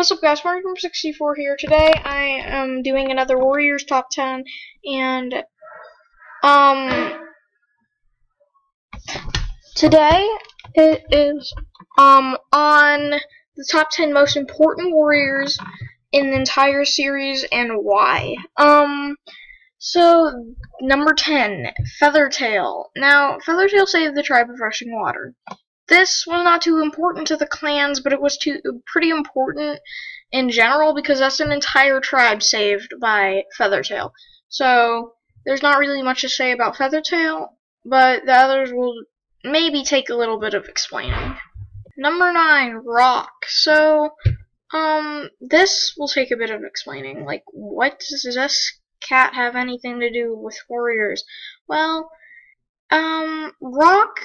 What's up, guys? Mario from 64 here. Today I am doing another Warriors Top 10, and today it is on the top 10 most important Warriors in the entire series and why. So number 10, Feathertail. Now, Feathertail saved the tribe of Rushing Water. This was not too important to the clans, but it was pretty important in general because that's an entire tribe saved by Feathertail. So there's not really much to say about Feathertail, but the others will maybe take a little bit of explaining. Number 9, Rock. So this will take a bit of explaining. Like, what does this cat have anything to do with Warriors? Well, Rock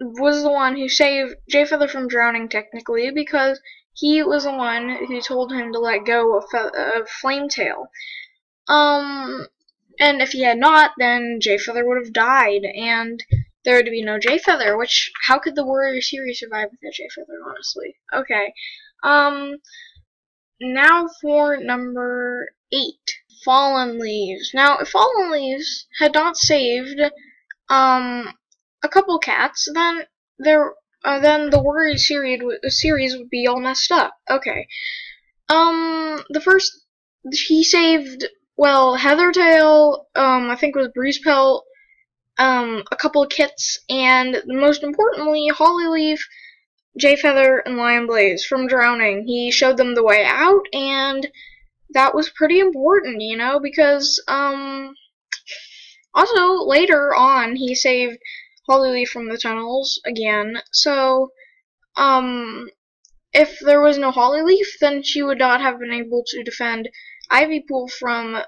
was the one who saved Jay Feather from drowning, technically, because he was the one who told him to let go of Flametail. And if he had not, then Jay Feather would have died, and there would be no Jay Feather, which, how could the Warrior series survive without Jay Feather, honestly? Okay. Now for number 8, Fallen Leaves. Now, if Fallen Leaves had not saved, a couple cats, then the Warrior series would be all messed up. Okay. The first, he saved, well, Heathertail, I think it was Breezepelt, a couple of kits, and most importantly, Hollyleaf, Jay Feather, and Lion Blaze from drowning. He showed them the way out, and that was pretty important, you know, because, also, later on, he saved Hollyleaf from the tunnels again. So, if there was no Hollyleaf, then she would not have been able to defend Ivypool from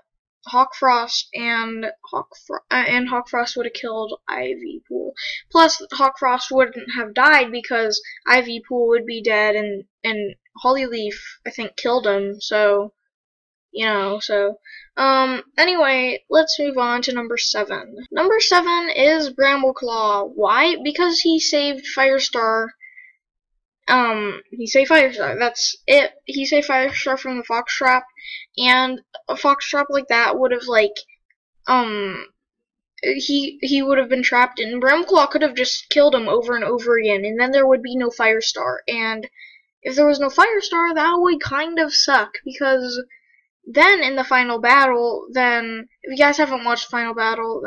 Hawkfrost, and Hawkfrost would have killed Ivypool. Plus, Hawkfrost wouldn't have died because Ivypool would be dead, and Hollyleaf, I think, killed him. So, you know, anyway, let's move on to number 7. Number 7 is Brambleclaw. Why? Because he saved Firestar. He saved Firestar, that's it. He saved Firestar from the Fox Trap, and a Fox Trap like that would have, like, he would have been trapped, and Brambleclaw could have just killed him over and over again, and then there would be no Firestar, and if there was no Firestar, that would kind of suck, because then in the final battle, then if you guys haven't watched Final Battle,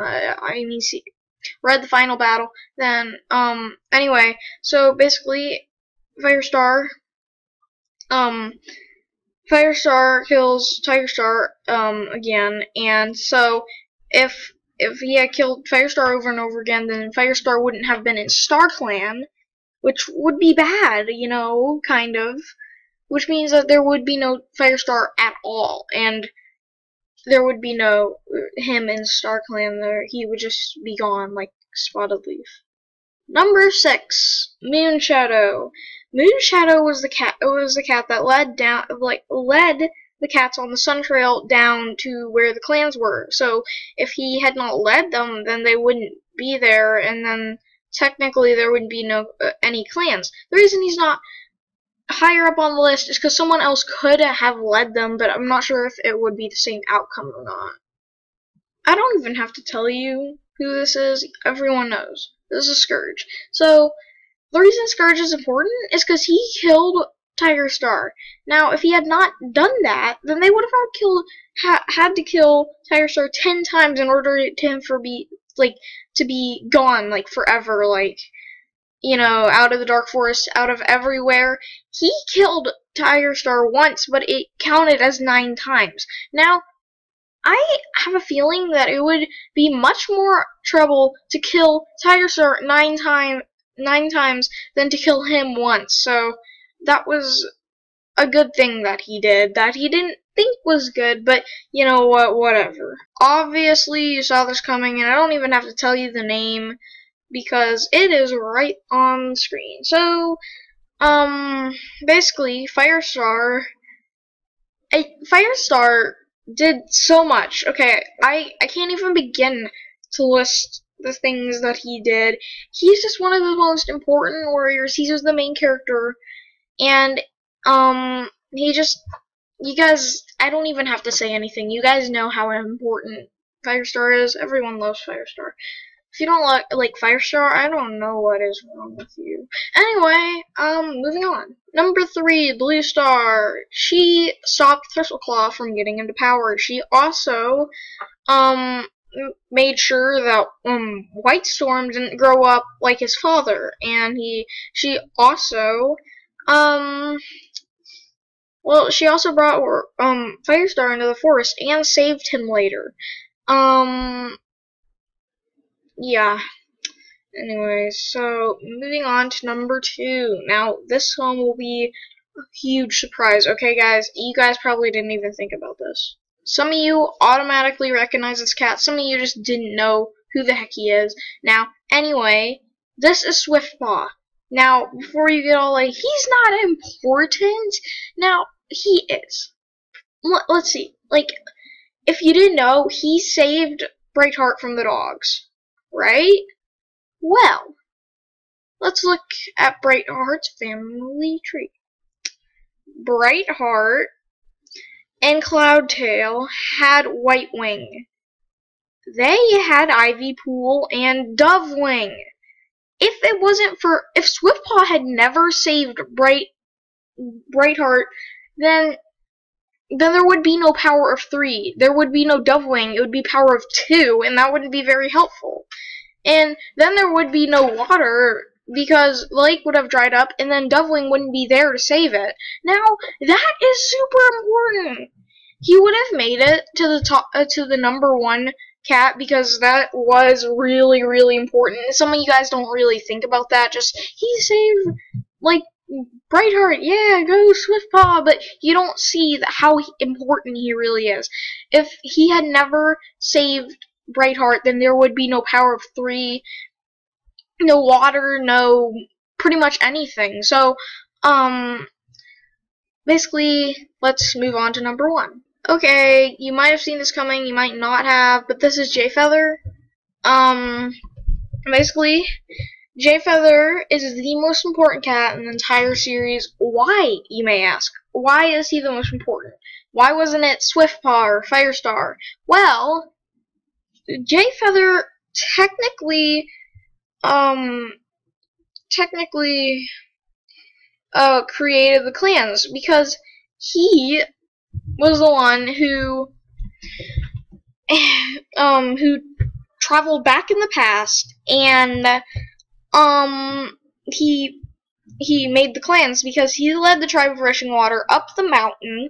read the Final Battle, then anyway, so basically Firestar kills Tigerstar again, and so if he had killed Firestar over and over again, then Firestar wouldn't have been in StarClan, which would be bad, you know, kind of. Which means that there would be no Firestar at all, and there would be no him in StarClan there. He would just be gone like Spotted Leaf. Number 6, Moonshadow. Moonshadow was the cat that led the cats on the Sun Trail down to where the clans were. So if he had not led them, then they wouldn't be there, and then technically there wouldn't be any clans. The reason he's not higher up on the list is because someone else could have led them, but I'm not sure if it would be the same outcome or not. I don't even have to tell you who this is. Everyone knows. This is Scourge. So, the reason Scourge is important is because he killed Tigerstar. Now, if he had not done that, then they would have had to kill Tigerstar 10 times in order to be gone, like, forever, like, you know, out of the Dark Forest, out of everywhere. He killed Tigerstar once, but it counted as 9 times. Now, I have a feeling that it would be much more trouble to kill Tigerstar 9 times than to kill him once. So, that was a good thing that he did, that he didn't think was good, but, you know what, whatever. Obviously, you saw this coming, and I don't even have to tell you the name, because it is right on the screen. So, basically, Firestar did so much. Okay, I can't even begin to list the things that he did. He's just one of the most important warriors. He was the main character, and he just, you guys, I don't even have to say anything. You guys know how important Firestar is. Everyone loves Firestar. If you don't like Firestar, I don't know what is wrong with you. Anyway, moving on. Number 3, Blue Star. She stopped Thistleclaw from getting into power. She also, made sure that, White Storm didn't grow up like his father. And she also, well, she also brought, Firestar into the forest and saved him later. Yeah. Anyway, so moving on to number 2. Now, this one will be a huge surprise. Okay, guys, you guys probably didn't even think about this. Some of you automatically recognize this cat. Some of you just didn't know who the heck he is. Now, anyway, this is Swiftpaw. Now, before you get all like, he's not important. Now, he is. Let's see. Like, if you didn't know, he saved Brightheart from the dogs. Right? Well, let's look at Brightheart's family tree. Brightheart and Cloudtail had Whitewing. They had Ivypool and Dovewing. If Swiftpaw had never saved Brightheart, then there would be no power of 3. There would be no Dovewing. It would be power of 2, and that wouldn't be very helpful. And then there would be no water because the lake would have dried up, and then Dovewing wouldn't be there to save it. Now, that is super important. He would have made it to the top, to the number 1 cat, because that was really, really important. Some of you guys don't really think about that. Just, he saved, like, Brightheart, yeah, go Swiftpaw, but you don't see how important he really is. If he had never saved Brightheart, then there would be no power of 3, no water, no pretty much anything. So, basically, let's move on to number 1. Okay, you might have seen this coming, you might not have, but this is Jayfeather. Basically, Jayfeather is the most important cat in the entire series. Why, you may ask? Why is he the most important? Why wasn't it Swiftpaw or Firestar? Well, Jayfeather technically created the clans, because he was the one who traveled back in the past, and he made the clans because he led the tribe of Rushing Water up the mountain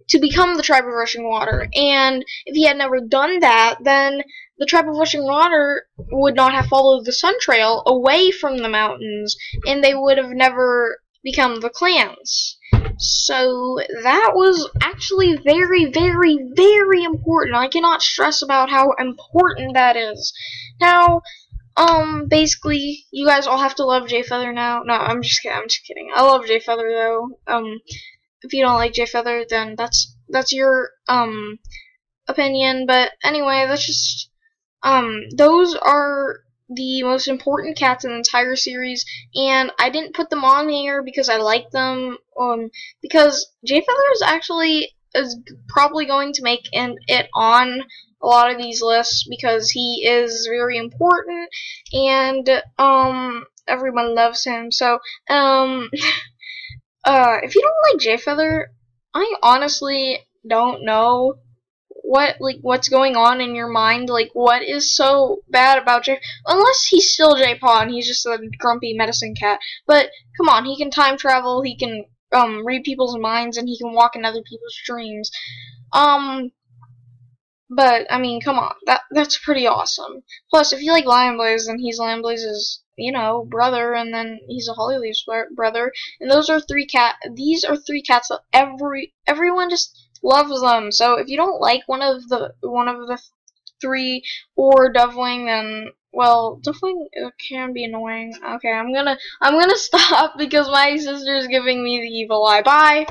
to become the tribe of Rushing Water. And if he had never done that, then the tribe of Rushing Water would not have followed the Sun Trail away from the mountains, and they would have never become the clans. So that was actually very, very, very important. I cannot stress about how important that is. Now, basically, you guys all have to love Jayfeather now. No, I'm just kidding. I love Jayfeather though. If you don't like Jayfeather, then that's your opinion. But anyway, that's just those are the most important cats in the entire series, and I didn't put them on here because I like them. Because Jayfeather is probably going to make it on a lot of these lists because he is very important, and everyone loves him. So if you don't like Jayfeather, I honestly don't know what's going on in your mind. Like, what is so bad about Jay? Unless he's still Jaypaw and he's just a grumpy medicine cat. But come on, he can time travel, he can read people's minds, and he can walk in other people's dreams. But I mean, come on, that's pretty awesome. Plus, if you like Lionblaze, then he's Lionblaze's, brother, and then he's a Hollyleaf's brother. And those are these are 3 cats that everyone just loves them. So if you don't like one of the 3 or Dovewing, then well, Dovewing can be annoying. Okay, I'm gonna stop because my sister's giving me the evil eye. Bye.